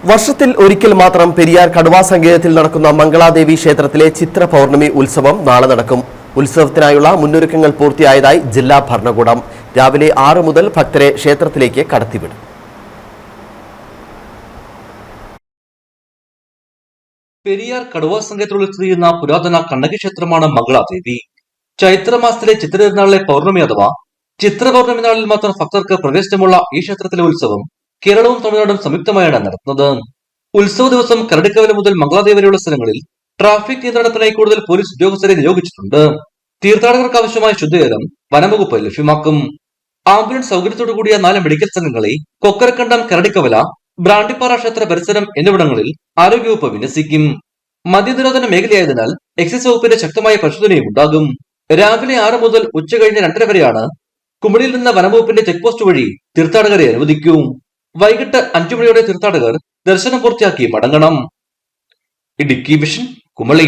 വർഷത്തിൽ ഒരിക്കൽ മാത്രം പെരിയാർ കടുവാ സങ്കേതത്തിൽ നടക്കുന്ന മംഗളാദേവി ക്ഷേത്രത്തിലെ ചിത്ര പൗർണമി ഉത്സവം നാളെ നടക്കും. ഉത്സവത്തിനായുള്ള മുന്നൊരുക്കങ്ങൾ പൂർത്തിയായതായി ജില്ലാ ഭരണകൂടം. രാവിലെ 6 മുതൽ ഭക്തരെ ക്ഷേത്രത്തിലേക്ക് കടത്തിവിടും. പെരിയാർ കടുവാ സങ്കേതത്തിൽ സ്ഥിതി ചെയ്യുന്ന പുരാതന കണ്ണകി ക്ഷേത്രമാണ് മംഗളാദേവി. ചൈത്രമാസത്തിലെ ചിത്രതിരുനാളിലെ പൗർണമി അഥവാ ചിത്ര പൗർണമി നാളിൽ മാത്രം ഭക്തർക്ക് പ്രവേശനമുള്ള ഈ ക്ഷേത്രത്തിലെ ഉത്സവം കേരളവും തമിഴ്നാടും സംയുക്തമായാണ് നടത്തുന്നത്. ഉത്സവ ദിവസം കരടിക്കവല മുതൽ മംഗളാദേവി വരെയുള്ള സ്ഥലങ്ങളിൽ ട്രാഫിക് നിയന്ത്രണത്തിനായി കൂടുതൽ പോലീസ് ഉദ്യോഗസ്ഥരെ നിയോഗിച്ചിട്ടുണ്ട്. തീർത്ഥാടകർക്ക് ആവശ്യമായ ശുദ്ധജലം വനംവകുപ്പ് ലഭ്യമാക്കും. ആംബുലൻസ് സൗകര്യത്തോടു കൂടിയ 4 മെഡിക്കൽ സംഘങ്ങളെ കൊക്കരക്കണ്ടം, കരടിക്കവല, ബ്രാണ്ടിപ്പാറ ക്ഷേത്ര പരിസരം എന്നിവിടങ്ങളിൽ ആരോഗ്യവകുപ്പ് വിന്യസിക്കും. മദ്യനിരോധന മേഖലയായതിനാൽ എക്സൈസ് വകുപ്പിന്റെ ശക്തമായ പരിശോധനയും ഉണ്ടാകും. രാവിലെ 6 മുതൽ ഉച്ചകഴിഞ്ഞ് 2:30 വരെയാണ് കുമളിയിൽ നിന്ന് വനംവകുപ്പിന്റെ ചെക്ക് പോസ്റ്റ് വഴി തീർത്ഥാടകരെ അനുവദിക്കും. വൈകിട്ട് 5 മണിയോടെ തീർത്ഥാടകർ ദർശനം പൂർത്തിയാക്കി മടങ്ങണം. ഇടുക്കി വിഷൻ, കുമളി.